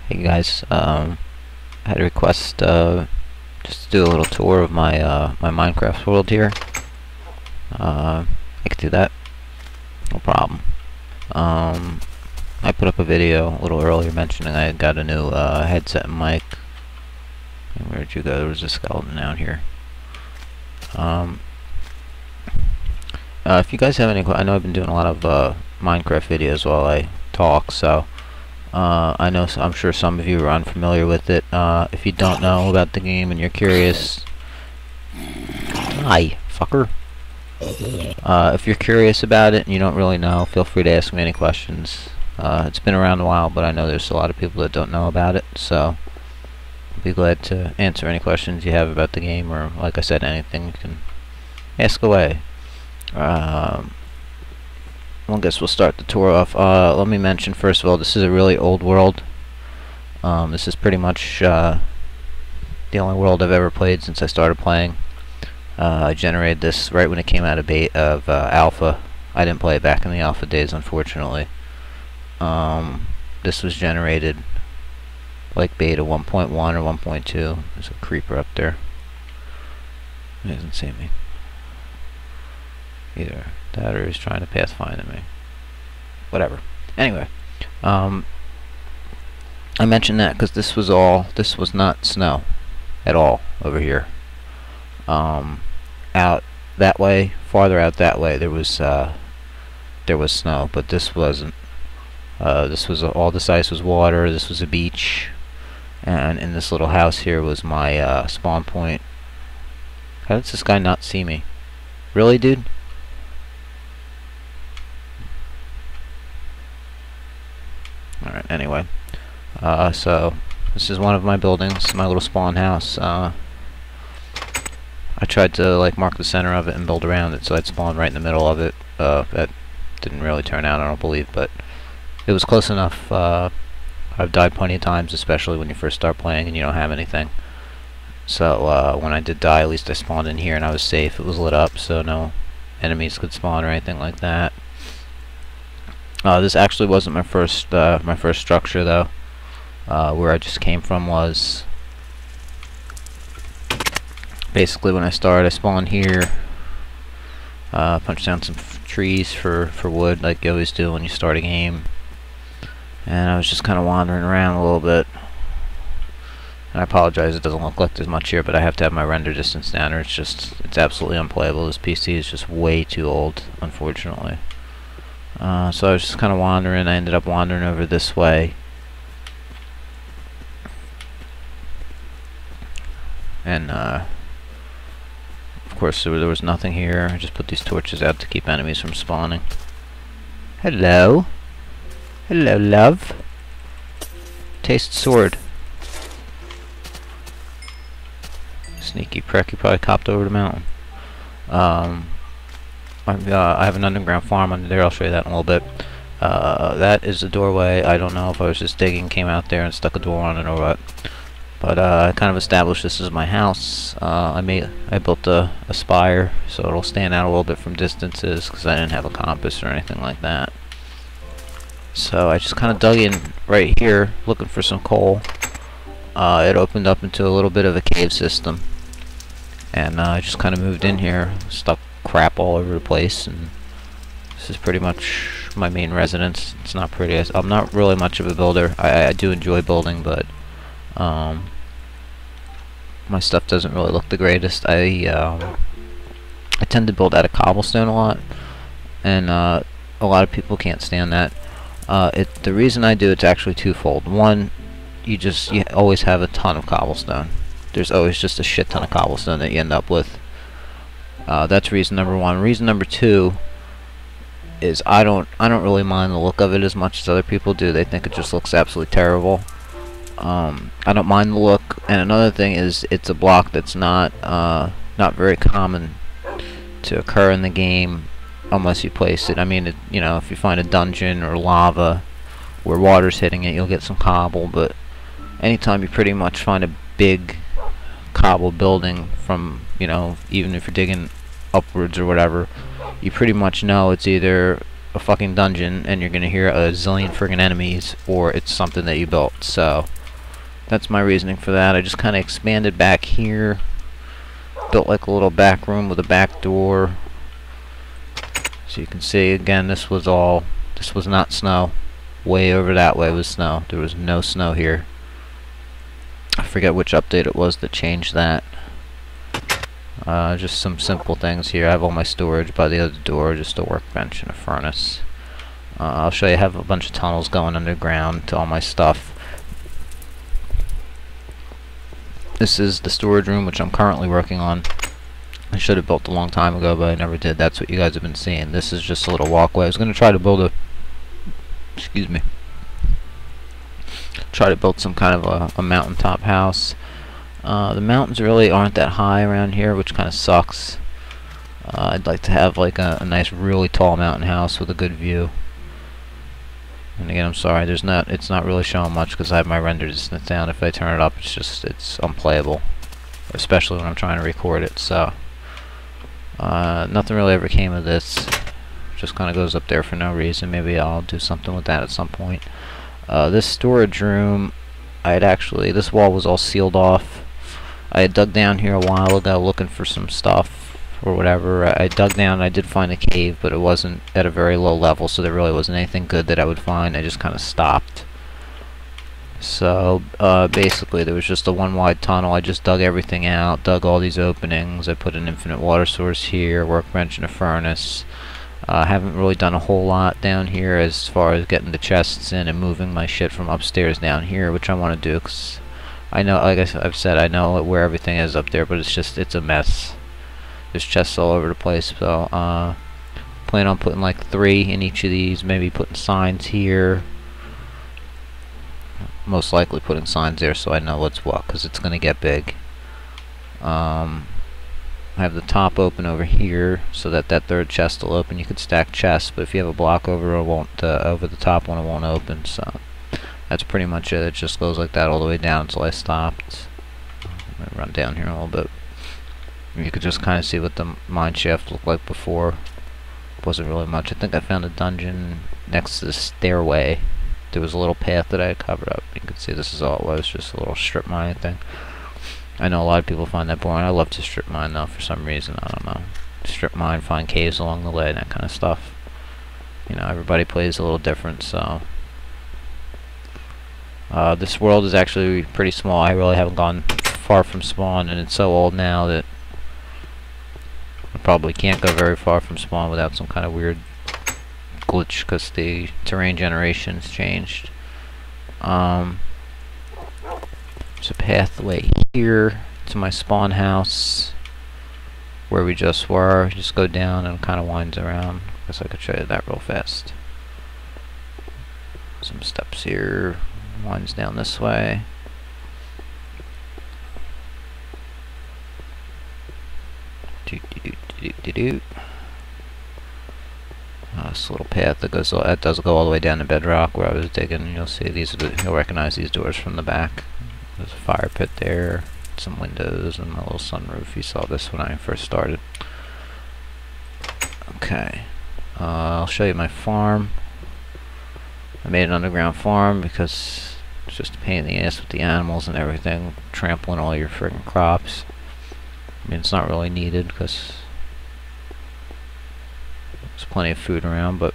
Hey guys, I had a request just to do a little tour of my my Minecraft world here. I could do that, no problem. I put up a video a little earlier mentioning I had got a new headset and mic. Where'd you go? There was a skeleton down here. If you guys have any, I know I've been doing a lot of Minecraft videos while I talk, so. I'm sure some of you are unfamiliar with it. If you don't know about the game and you're curious, hi, fucker. If you're curious about it and you don't really know, feel free to ask me any questions. It's been around a while, but I know there's a lot of people that don't know about it, so I'll be glad to answer any questions you have about the game, or like I said, anything you can ask away. Well, I guess we'll start the tour off. Let me mention, first of all, this is a really old world. This is pretty much the only world I've ever played since I started playing. I generated this right when it came out of alpha. I didn't play it back in the alpha days, unfortunately. This was generated like beta 1.1 or 1.2. There's a creeper up there. He doesn't see me. Either that or he's trying to pathfind me. Whatever. Anyway, I mentioned that because this was not snow at all over here. Out that way, farther out that way, there was snow, but this wasn't. This was all this ice was water. This was a beach, and in this little house here was my spawn point. How does this guy not see me? Really, dude? Alright, anyway. So, this is one of my buildings, my little spawn house. I tried to, like, mark the center of it and build around it, so I'd spawn right in the middle of it. That didn't really turn out, I don't believe, but it was close enough. I've died plenty of times, especially when you first start playing and you don't have anything. So, when I did die, at least I spawned in here and I was safe. It was lit up, so no enemies could spawn or anything like that. This actually wasn't my first structure, though. Where I just came from was basically when I started. I spawned here, punched down some trees for wood, like you always do when you start a game, and I was just kind of wandering around a little bit. And I apologize, it doesn't look like there's much here, but I have to have my render distance down, or it's absolutely unplayable. This PC is just way too old, unfortunately. So I was just kind of wandering. I ended up wandering over this way. And, of course, there was nothing here. I just put these torches out to keep enemies from spawning. Hello. Hello, love. Taste sword. Sneaky prick, he probably copped over the mountain. I have an underground farm under there. I'll show you that in a little bit. That is the doorway. I don't know if I was just digging, came out there and stuck a door on it or what. But I kind of established this as my house. I built a spire so it'll stand out a little bit from distances because I didn't have a compass or anything like that. So I just kind of dug in right here looking for some coal. It opened up into a little bit of a cave system, and I just kind of moved in here, stuck crap all over the place, and this is pretty much my main residence. It's not pretty. I'm not really much of a builder. I do enjoy building, but my stuff doesn't really look the greatest. I tend to build out of cobblestone a lot, and a lot of people can't stand that. The reason I do it's actually twofold. One, you always have a ton of cobblestone. There's always just a shit ton of cobblestone that you end up with. That's reason number one. Reason number two is I don't really mind the look of it as much as other people do. They think it just looks absolutely terrible. I don't mind the look, and another thing is it's a block that's not very common to occur in the game unless you place it. I mean, you know, if you find a dungeon or lava where water's hitting it, you'll get some cobble, but anytime you pretty much find a big cobble building from, you know, even if you're digging upwards or whatever, you pretty much know it's either a fucking dungeon and you're gonna hear a zillion friggin' enemies, or it's something that you built. So that's my reasoning for that. I just kind of expanded back here, built like a little back room with a back door. So you can see again, this was not snow. Way over that way was snow. There was no snow here. I forget which update it was that changed that. Just some simple things here. I have all my storage by the other door, just a workbench and a furnace. I'll show you. I have a bunch of tunnels going underground to all my stuff. This is the storage room, which I'm currently working on. I should have built a long time ago, but I never did. That's what you guys have been seeing. This is just a little walkway. I was going to try to build a... Excuse me. Try to build some kind of a mountaintop house. The mountains really aren't that high around here, which kind of sucks. I'd like to have like a nice, really tall mountain house with a good view. And again, I'm sorry, it's not really showing much because I have my render distance down. If I turn it up, it's unplayable, especially when I'm trying to record it. So nothing really ever came of this. Just kind of goes up there for no reason. Maybe I'll do something with that at some point. This storage room, this wall was all sealed off. I had dug down here a while ago looking for some stuff or whatever. I dug down and I did find a cave, but it wasn't at a very low level, so there really wasn't anything good that I would find. I just kind of stopped. So basically there was just a one wide tunnel. I just dug everything out, dug all these openings. I put an infinite water source here, workbench and a furnace. Haven't really done a whole lot down here as far as getting the chests in and moving my shit from upstairs down here, which I want to do because I know, like I've said, I know where everything is up there, but it's a mess. There's chests all over the place, so plan on putting like 3 in each of these, maybe putting signs here. Most likely putting signs there so I know what's what, because it's going to get big. I have the top open over here so that third chest will open. You could stack chests, but if you have a block over over the top one, it won't open. So that's pretty much it. It just goes like that all the way down until I stopped. I'm gonna run down here a little bit. You could just kind of see what the mine shaft looked like before. Wasn't really much. I think I found a dungeon next to the stairway. There was a little path that I had covered up. You can see this is all it was, just a little strip mining thing. I know a lot of people find that boring. I love to strip mine though for some reason. I don't know. Strip mine, find caves along the way, that kind of stuff. You know, everybody plays a little different, so. This world is actually pretty small. I really haven't gone far from spawn, and it's so old now that I probably can't go very far from spawn without some kind of weird glitch because the terrain generation's changed. There's a pathway here to my spawn house where we just were. Just go down and kind of winds around. Guess I could show you that real fast. Some steps here. Winds down this way. This little path that does go all the way down to bedrock where I was digging. You'll see you'll recognize these doors from the back. There's a fire pit there, some windows, and my little sunroof. You saw this when I first started. Okay, I'll show you my farm. I made an underground farm because it's just a pain in the ass with the animals and everything, trampling all your friggin' crops. I mean, it's not really needed because there's plenty of food around, but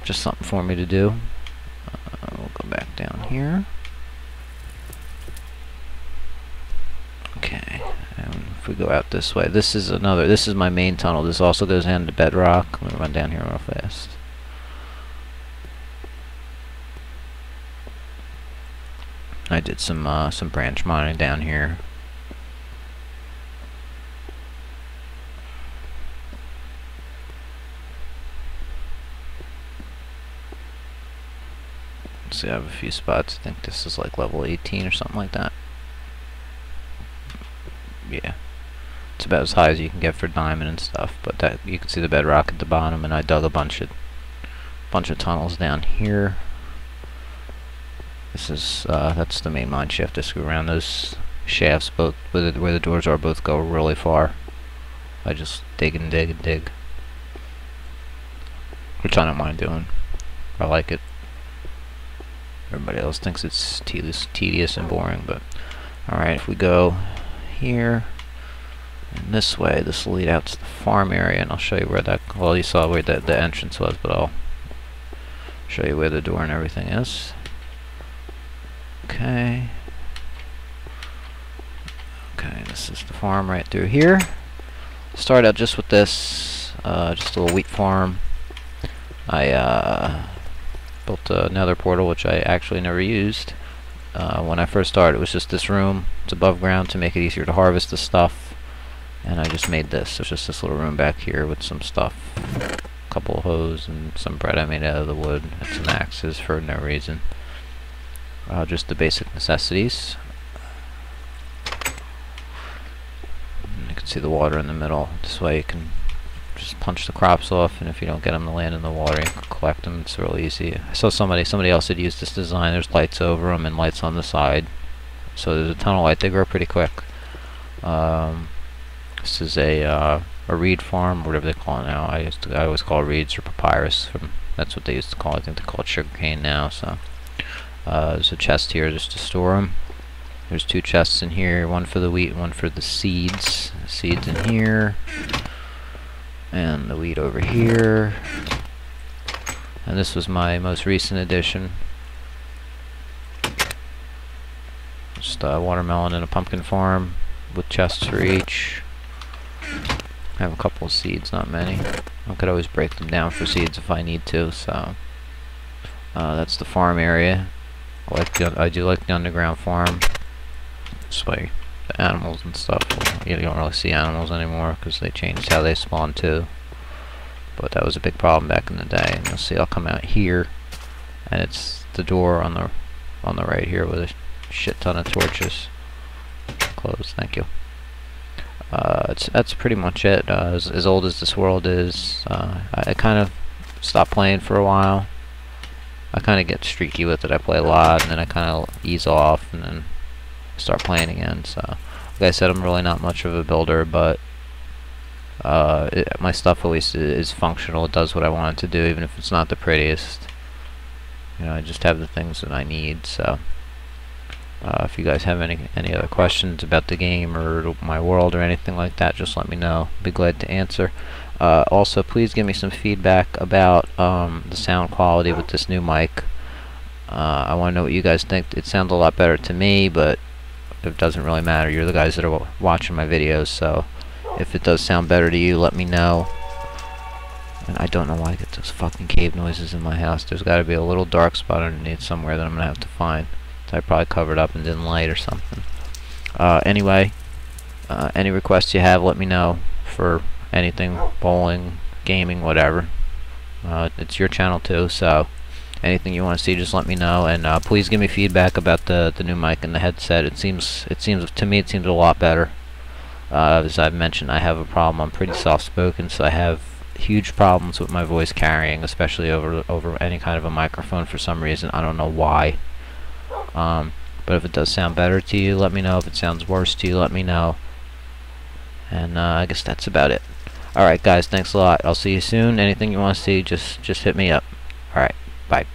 just something for me to do. We'll go back down here. Okay, and if we go out this way, this is my main tunnel. This also goes down to bedrock. I'm gonna run down here real fast. I did some branch mining down here. Let's see, I have a few spots. I think this is like level 18 or something like that. Yeah, it's about as high as you can get for diamond and stuff. But that you can see the bedrock at the bottom, and I dug a bunch of tunnels down here. This is that's the main mine shaft. I screw around those shafts, both where the doors are, both go really far. I just dig and dig and dig. which I don't mind doing. I like it. Everybody else thinks it's tedious and boring, but alright, if we go here and this way, this will lead out to the farm area, and I'll show you where that, well, you saw where the entrance was, but I'll show you where the door and everything is. Okay. Okay, this is the farm right through here. Start out just with this, just a little wheat farm. I built another portal, which I actually never used. When I first started, it was just this room. It's above ground to make it easier to harvest the stuff. And I just made this. It's just this little room back here with some stuff. A couple of hoes and some bread I made out of the wood. And some axes for no reason. Just the basic necessities. And you can see the water in the middle. This way you can just punch the crops off, and if you don't get them to land in the water, you can collect them. It's real easy. I saw somebody else had used this design. There's lights over them and lights on the side, so there's a ton of light. They grow pretty quick. This is a reed farm, whatever they call it now. I always call it reeds or papyrus. That's what they used to call it. I think they call it sugarcane now. So there's a chest here just to store them. There's two chests in here, one for the wheat and one for the seeds. Seeds in here. And the wheat over here. And this was my most recent addition. Just a watermelon and a pumpkin farm with chests for each. I have a couple of seeds, not many. I could always break them down for seeds if I need to. So that's the farm area. I do like the underground farm. This way the animals and stuff, well, you don't really see animals anymore because they changed how they spawn too, but that was a big problem back in the day. And you'll see I'll come out here, and it's the door on the right here with a shit ton of torches. Closed, thank you. That's pretty much it. As old as this world is, I kind of stopped playing for a while. I kind of get streaky with it. I play a lot, and then I kind of ease off, and then start playing again. So like I said, I'm really not much of a builder, but my stuff at least is functional. It does what I want it to do, even if it's not the prettiest. You know, I just have the things that I need. So if you guys have any other questions about the game or my world or anything like that, just let me know. Be glad to answer. Also, please give me some feedback about the sound quality with this new mic. I want to know what you guys think. It sounds a lot better to me, but it doesn't really matter. You're the guys that are watching my videos, so if it does sound better to you, let me know. And I don't know why I get those fucking cave noises in my house. There's got to be a little dark spot underneath somewhere that I'm going to have to find. I probably covered up and didn't light or something. Anyway, any requests you have, let me know for anything, bowling, gaming, whatever. It's your channel too, so anything you want to see, just let me know. And please give me feedback about the new mic and the headset. It seems to me it seems a lot better. As I've mentioned, I have a problem. I'm pretty soft-spoken, so I have huge problems with my voice carrying, especially over any kind of a microphone for some reason. I don't know why. But if it does sound better to you, let me know. If it sounds worse to you, let me know. And I guess that's about it. Alright guys, thanks a lot. I'll see you soon. Anything you want to see, just hit me up. Alright, bye.